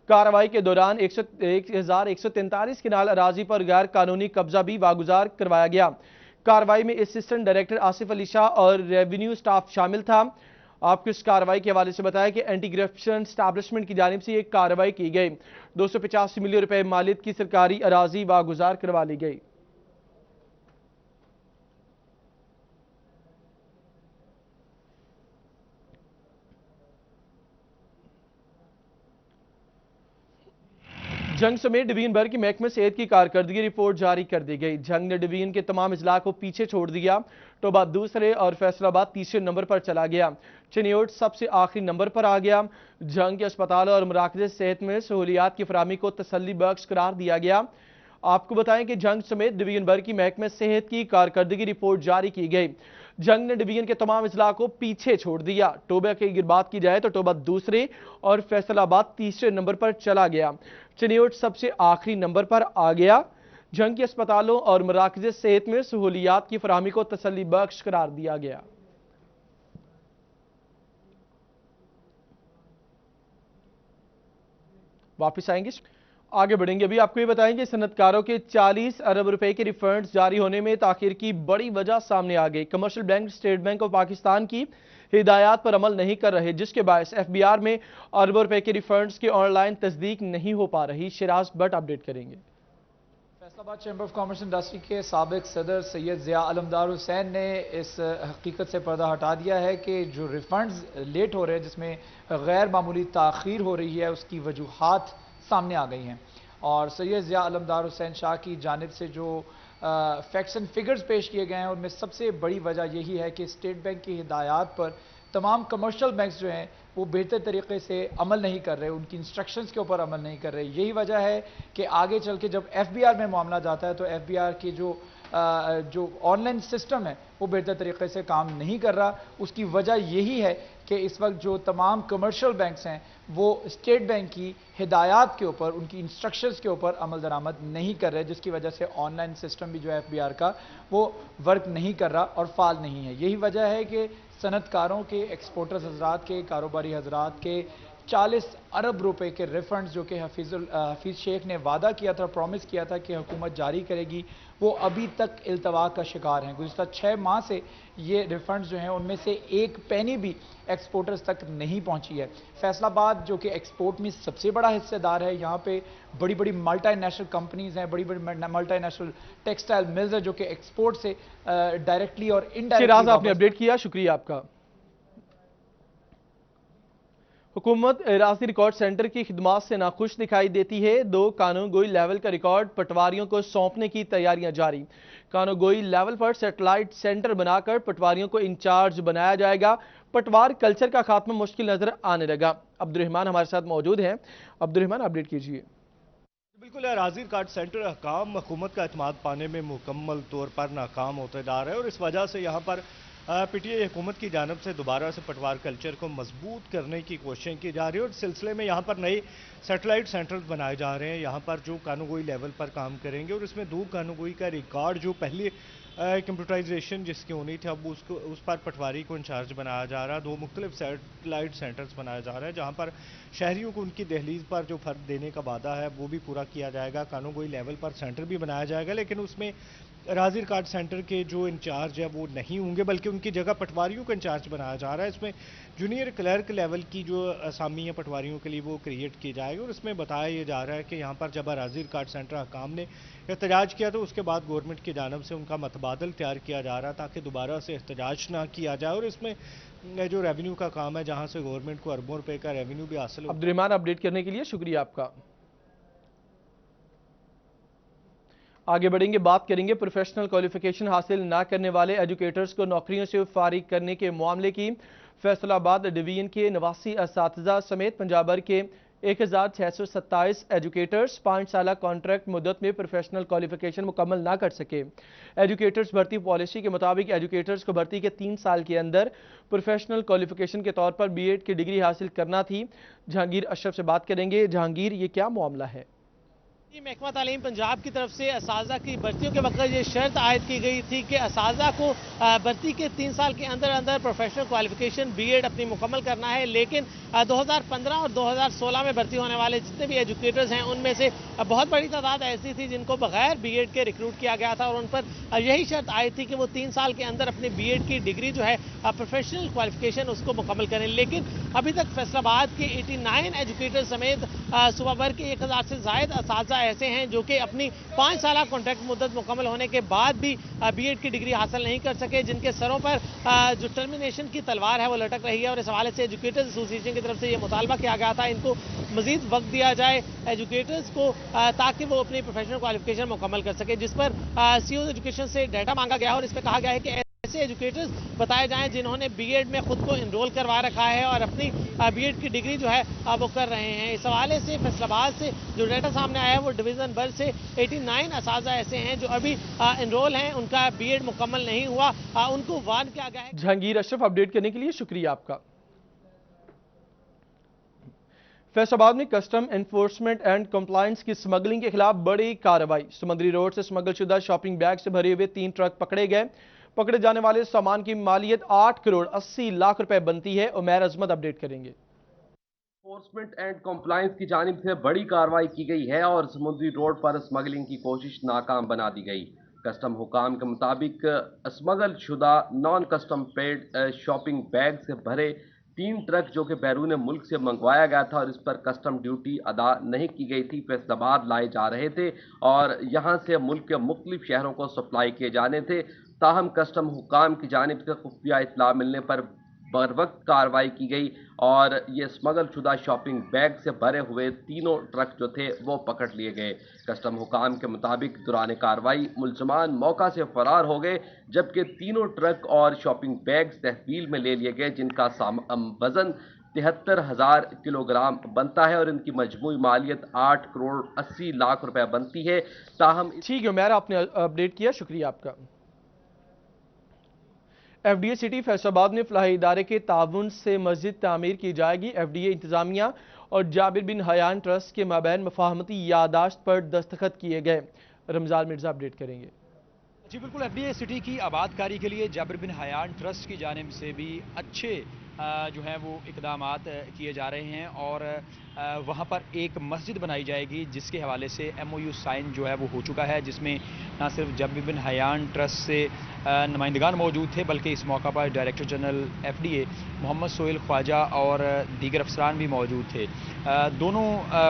कार्रवाई के दौरान 1143 किनाल अराजी पर गैर कानूनी कब्जा भी वागुजार करवाया गया। कार्रवाई में असिस्टेंट डायरेक्टर आसिफ अली शाह और रेवेन्यू स्टाफ शामिल था। आपको इस कार्रवाई के हवाले से बताया कि एंटी करप्शन एस्टैब्लिशमेंट की जानिब से एक कार्रवाई की गई। 285 मिलियन रुपए मालियत की सरकारी अराजी वागुजार करवा ली गई। जंग समेत डिवीजन भर की महकमे सेहत की कारकर्दगी रिपोर्ट जारी कर दी गई। जंग ने डिवीजन के तमाम अजला को पीछे छोड़ दिया। टोबा दूसरे और फैसलाबाद तीसरे नंबर पर चला गया। चिन्योट सबसे आखिरी नंबर पर आ गया। जंग के अस्पतालों और मराकज़ सेहत में सहूलियात की फराहमी को तसल्ली बख्श करार दिया गया। आपको बताएं कि जंग समेत डिवीजन भर की महकमे सेहत की कारकर्दगी रिपोर्ट जारी की गई। जंग ने डिवीजन के तमाम अजला को पीछे छोड़ दिया। टोबा की बात की जाए तो टोबा दूसरे और फैसलाबाद तीसरे नंबर पर चला गया। चिन्योट सबसे आखिरी नंबर पर आ गया। जंग के अस्पतालों और मराकज़ सेहत में सहूलियात की फराहमी को तसल्ली बख्श करार दिया गया। वापिस आएंगे, आगे बढ़ेंगे। अभी आपको ये बताएंगे सनतकारों के 40 अरब रुपए के रिफंड्स जारी होने में ताखिर की बड़ी वजह सामने आ गई। Commercial bank state bank of Pakistan की हिदायत पर अमल नहीं कर रहे, जिसके बायस एफबीआर में अरबों रुपए के रिफंड्स की ऑनलाइन तस्दीक नहीं हो पा रही। शिराज भट्ट अपडेट करेंगे। Faisalabad chamber of commerce industry के साबिक सदर सैयद ज़िया अलमदार हुसैन ने इस हकीकत से पर्दा हटा दिया है कि जो रिफंड्स लेट हो रहे हैं, जिसमें गैर मामूली ताख़ीर हो रही है, उसकी वजूहात सामने आ गई हैं। और सैयद ज़िया अलमदार हुसैन शाह की जानिब से जो फैक्ट्स एंड फिगर्स पेश किए गए हैं, उनमें सबसे बड़ी वजह यही है कि स्टेट बैंक की हिदायत पर तमाम कमर्शियल बैंक्स जो हैं वो बेहतर तरीके से अमल नहीं कर रहे, उनकी इंस्ट्रक्शंस के ऊपर अमल नहीं कर रहे। यही वजह है कि आगे चल के जब एफबीआर में मामला जाता है तो एफबीआर की जो ऑनलाइन सिस्टम है वो बेहतर तरीके से काम नहीं कर रहा। उसकी वजह यही है कि इस वक्त जो तमाम कमर्शियल बैंक्स हैं वो स्टेट बैंक की हिदायत के ऊपर, उनकी इंस्ट्रक्शंस के ऊपर अमल दरामद नहीं कर रहे, जिसकी वजह से ऑनलाइन सिस्टम भी जो है एफबीआर का वो वर्क नहीं कर रहा और फाल नहीं है। यही वजह है कि सनतकारों के, एक्सपोर्टर्स हजरात के, कारोबारी हजरात के 40 अरब रुपए के रिफंड्स जो कि हफीज़ शेख ने वादा किया था, प्रॉमिस किया था कि हुकूमत जारी करेगी, वो अभी तक इल्तवा का शिकार हैं। गुज़िश्ता 6 माह से ये रिफंड्स जो हैं उनमें से एक पैनी भी एक्सपोर्टर्स तक नहीं पहुंची है। फैसलाबाद जो कि एक्सपोर्ट में सबसे बड़ा हिस्सेदार है, यहाँ पे बड़ी बड़ी मल्टीनेशनल कंपनीज हैं, बड़ी बड़ी मल्टीनेशनल टेक्सटाइल मिल्स हैं जो कि एक्सपोर्ट से डायरेक्टली और इनडायरेक्टली। आपने अपडेट किया, शुक्रिया आपका। हुकूमत रास्ती रिकॉर्ड सेंटर की खिदमात से नाखुश दिखाई देती है। 2 कानूनगोई लेवल का रिकॉर्ड पटवारियों को सौंपने की तैयारियां जारी। कानूनगोई लेवल पर सैटेलाइट सेंटर बनाकर पटवारियों को इंचार्ज बनाया जाएगा। पटवार कल्चर का खात्मा मुश्किल नजर आने लगा। अब्दुर्रहमान हमारे साथ मौजूद हैं। अब्दुर्रहमान, अपडेट कीजिए। बिल्कुल, रास्ती रिकॉर्ड सेंटर हकाम हुकूमत का एतमाद पाने में मुकम्मल तौर पर नाकाम होते जा रहे हैं और इस वजह से यहाँ पर पीटीआई हुकूमत की जानब से दोबारा से पटवार कल्चर को मजबूत करने की कोशिशें की जा रही है और इस सिलसिले में यहाँ पर नए सैटेलाइट सेंटर्स बनाए जा रहे हैं, यहाँ पर जो कानूनगोई लेवल पर काम करेंगे और इसमें 2 कानूनगोई का रिकॉर्ड जो पहले कंप्यूटराइजेशन जिसकी होनी थी, अब उस पर पटवारी को इंचार्ज बनाया जा रहा है। 2 मुख्तलिफ सैटेलाइट सेंटर्स बनाया जा रहा है जहाँ पर शहरियों को उनकी दहलीज पर जो फ़र्क देने का वादा है वो भी पूरा किया जाएगा। कानूनगोई लेवल पर सेंटर भी बनाया जाएगा, लेकिन उसमें रास्ती रिकॉर्ड सेंटर के जो इंचार्ज है वो नहीं होंगे, बल्कि उनकी जगह पटवारियों का इंचार्ज बनाया जा रहा है। इसमें जूनियर क्लर्क लेवल की जो असामी है पटवारियों के लिए वो क्रिएट की जाएगी और इसमें बताया ये जा रहा है कि यहाँ पर जब रास्ती रिकॉर्ड सेंटर हकाम ने एहतजाज किया तो उसके बाद गवर्नमेंट की जानब से उनका मतबादल तैयार किया जा रहा ताकि दोबारा से एहतजाज ना किया जाए और इसमें जो रेवेन्यू का काम है जहाँ से गवर्नमेंट को अरबों रुपए का रेवेन्यू भी हासिल हो। अब्दुर्रहमान, अपडेट करने के लिए शुक्रिया आपका। आगे बढ़ेंगे, बात करेंगे प्रोफेशनल क्वालिफिकेशन हासिल ना करने वाले एजुकेटर्स को नौकरियों से फारिग करने के मामले की। फैसलाबाद डिवीजन के 89 असातिज़ा समेत पंजाब भर के 1627 एजुकेटर्स 5 साल कॉन्ट्रैक्ट मुद्दत में प्रोफेशनल क्वालिफिकेशन मुकम्मल ना कर सके। एजुकेटर्स भर्ती पॉलिसी के मुताबिक एजुकेटर्स को भर्ती के 3 साल के अंदर प्रोफेशनल क्वालिफिकेशन के तौर पर बीएड की डिग्री हासिल करना थी। जहांगीर अशरफ से बात करेंगे। जहांगीर, ये क्या मामला है? महकमा तालीम पंजाब की तरफ से असातिज़ा की भर्तियों के वक्त ये शर्त आयद की गई थी कि असातिज़ा को भर्ती के 3 साल के अंदर अंदर प्रोफेशनल क्वालिफिकेशन बीएड अपनी मुकम्मल करना है। लेकिन 2015 और 2016 में भर्ती होने वाले जितने भी एजुकेटर्स हैं उनमें से बहुत बड़ी तादाद ऐसी थी जिनको बगैर बीएड के रिक्रूट किया गया था और उन पर यही शर्त आई थी कि वो 3 साल के अंदर अपनी बीएड की डिग्री जो है प्रोफेशनल क्वालिफिकेशन उसको मुकम्मल करें। लेकिन अभी तक फैसलाबाद के 89 एजुकेटर समेत सूबा भर के 1000 से ज़ायद असातिज़ा ऐसे हैं जो कि अपनी 5 साल कॉन्ट्रैक्ट मुद्दत मुकम्मल होने के बाद भी बीएड की डिग्री हासिल नहीं कर सके, जिनके सरों पर जो टर्मिनेशन की तलवार है वो लटक रही है। और इस हवाले से एजुकेटर्स एसोसिएशन की तरफ से ये मुतालबा किया गया था इनको मजीद वक्त दिया जाए एजुकेटर्स को ताकि वो अपनी प्रोफेशनल क्वालिफिकेशन मुकम्मल कर सके, जिस पर सीओ एजुकेशन से डाटा मांगा गया और इसमें कहा गया है कि ऐसे एजुकेटर्स बताए जाएं जिन्होंने बीएड में खुद को इनरोल करवा रखा है और अपनी बीएड की डिग्री जो है वो कर रहे हैं। इस हवाले से फैसलाबाद से जो डाटा सामने आया है वो डिवीजन भर से 89 असातिज़ा ऐसे हैं जो अभी इनरोल हैं, उनका बीएड मुकम्मल नहीं हुआ, उनको वार्न किया गया है। जहांगीर अशरफ, अपडेट करने के लिए शुक्रिया आपका। फैसलाबाद में कस्टम एनफोर्समेंट एंड कंप्लायंस की स्मगलिंग के खिलाफ बड़ी कार्रवाई। समुद्री रोड से स्मगलशुदा शॉपिंग बैग से भरे हुए 3 ट्रक पकड़े गए। पकड़े जाने वाले सामान की मालियत 8 करोड़ 80 लाख रुपए बनती है। उमैर अजमत अपडेट करेंगे। एनफोर्समेंट एंड कंप्लायंस की जानिब से बड़ी कार्रवाई की गई है और समुद्री रोड पर स्मगलिंग की कोशिश नाकाम बना दी गई। कस्टम हुकाम के मुताबिक स्मगल शुदा non custom paid shopping bag से भरे 3 ट्रक जो कि बैरून मुल्क से मंगवाया गया था और इस पर कस्टम ड्यूटी अदा नहीं की गई थी, फैसलाबाद लाए जा रहे थे और यहाँ से मुल्क के मुख्तलिफ शहरों को सप्लाई किए जाने थे। ताहम कस्टम हुकाम की जानिब से खुफिया इत्तला मिलने पर बर वक्त कार्रवाई की गई और ये स्मगल शुदा शॉपिंग बैग से भरे हुए 3 ट्रक जो थे वो पकड़ लिए गए। कस्टम हुकाम के मुताबिक दौरान कार्रवाई मुलजमान मौका से फरार हो गए, जबकि 3 ट्रक और शॉपिंग बैग तहवील में ले लिए गए जिनका वजन 73,000 किलोग्राम बनता है और इनकी मजमूई मालियत 8 करोड़ 80 लाख रुपए बनती है। ताहम ठीक है उमैर, आपने अपडेट किया, शुक्रिया आपका। एफडीए सिटी फैसलाबाद में फलाही इदारे के ताउन से मस्जिद तामीर की जाएगी। एफडीए इंतजामिया और जाबिर बिन हयान ट्रस्ट के माबैन मफाहमती यादाश्त पर दस्तखत किए गए। रमजान मिर्जा अपडेट करेंगे। जी बिल्कुल, एफडीए सिटी की आबादकारी के लिए जाबिर बिन हयान ट्रस्ट की जानिब से भी अच्छे जो हैं वो इकदामात किए जा रहे हैं और वहाँ पर एक मस्जिद बनाई जाएगी जिसके हवाले से MOU साइन जो है वो हो चुका है, जिसमें ना सिर्फ जाबिर बिन हयान ट्रस्ट से नुमाइंदगान मौजूद थे बल्कि इस मौका पर director general FDA Mohammad Sohail Khawaja और दीगर अफसरान भी मौजूद थे। दोनों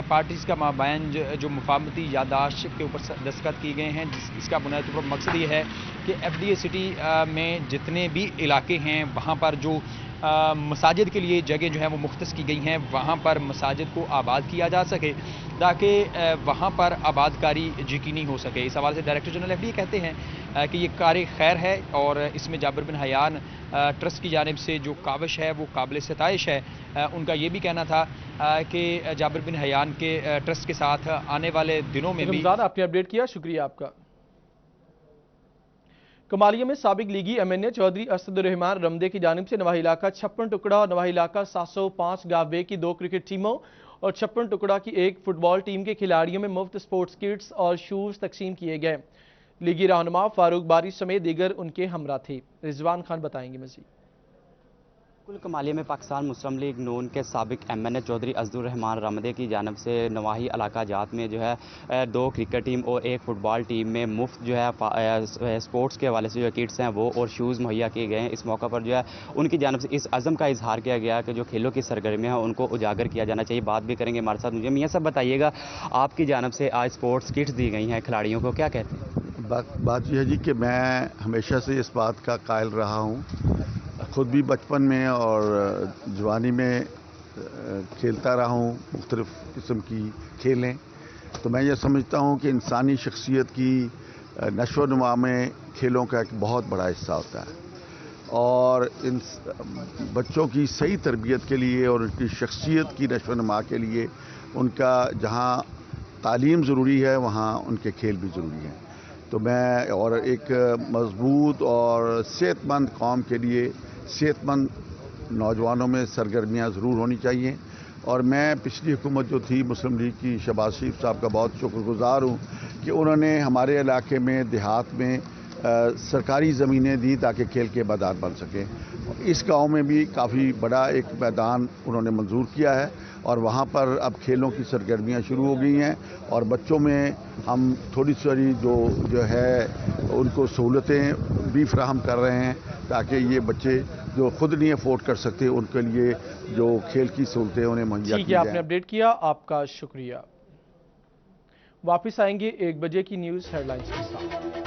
पार्टीज़ का माबैन जो मुफाहमती यादाश्त के ऊपर दस्तखत किए गए हैं, इसका बुनियादी तौर पर मकसद ये है कि एफडीए सिटी में जितने भी इलाके हैं वहाँ पर जो मसाजिद के लिए जगह जो है वो मुख्तस की गई हैं, वहाँ पर मसाजिद को आबाद किया जा सके ताकि वहाँ पर आबादकारी यकीनी हो सके। इस हवाले से डायरेक्टर जनरल एफडीए कहते हैं कि ये कार्य खैर है और इसमें जाबिर बिन हयान ट्रस्ट की जानिब से जो काविश है वो काबिल सताइश है। उनका ये भी कहना था कि जाबिर बिन हयान के ट्रस्ट के साथ आने वाले दिनों में भी आपने अपडेट किया, शुक्रिया आपका। कमालिया में साबिक लीगी MNA चौधरी असदुर्रहमान रमदे की जानिब से नवाही इलाका 56 टुकड़ा और नवाही इलाका 705 गावे की 2 क्रिकेट टीमों और 56 टुकड़ा की 1 फुटबॉल टीम के खिलाड़ियों में मुफ्त स्पोर्ट्स किट्स और शूज तकसीम किए गए। लीगी रहनुमा फारूक बारी समेत दीगर उनके हमरा थे। रिजवान खान बताएंगे मजीद। कुल कमालिया में पाकिस्तान मुस्लिम लीग नून के साबिक MNA चौधरी असदुर्रहमान रमदे की जानब से नवाही इलाका जात में जो है 2 क्रिकेट टीम और 1 फुटबॉल टीम में मुफ्त जो है स्पोर्ट्स के हवाले से जो किट्स हैं वो और शूज़ मुहैया किए गए हैं। इस मौका पर जो है उनकी जानब से इस अज़म का इजहार किया गया कि जो खेलों की सरगर्मियाँ हैं उनको उजागर किया जाना चाहिए। बात भी करेंगे हमारे साथ। मुझे मियाँ साहब बताइएगा, आपकी जानब से आज स्पोर्ट्स किट्स दी गई हैं खिलाड़ियों को, क्या कहते हैं? बात यह है जी कि मैं हमेशा से इस बात का कायल रहा हूँ, खुद भी बचपन में और जवानी में खेलता रहा हूँ मुख्तलिफ़ किस्म की खेलें, तो मैं ये समझता हूँ कि इंसानी शख्सियत की नशो नुमा में खेलों का एक बहुत बड़ा हिस्सा होता है। और इन बच्चों की सही तरबियत के लिए और उनकी शख्सियत की नशोनुमा के लिए उनका जहाँ तालीम ज़रूरी है वहाँ उनके खेल भी ज़रूरी हैं। तो मैं और एक मजबूत और सेहतमंद कौम के लिए सेहतमंद नौजवानों में सरगर्मियाँ ज़रूर होनी चाहिए। और मैं पिछली हुकूमत जो थी मुस्लिम लीग की, शहबाज शरीफ साहब का बहुत शुक्रगुजार हूँ कि उन्होंने हमारे इलाके में देहात में सरकारी ज़मीनें दी ताकि खेल के मैदान बन सकें। इस गांव में भी काफ़ी बड़ा एक मैदान उन्होंने मंजूर किया है और वहाँ पर अब खेलों की सरगर्मियाँ शुरू हो गई हैं और बच्चों में हम थोड़ी थोड़ी जो है उनको सहूलतें भी फराहम कर रहे हैं ताकि ये बच्चे जो खुद नहीं अफोर्ड कर सकते उनके लिए जो खेल की सहूलतें उन्हें मुहैया की जाएं। आपने अपडेट किया, आपका शुक्रिया। वापिस आएंगे 1 बजे की न्यूज़ हेडलाइंस के साथ।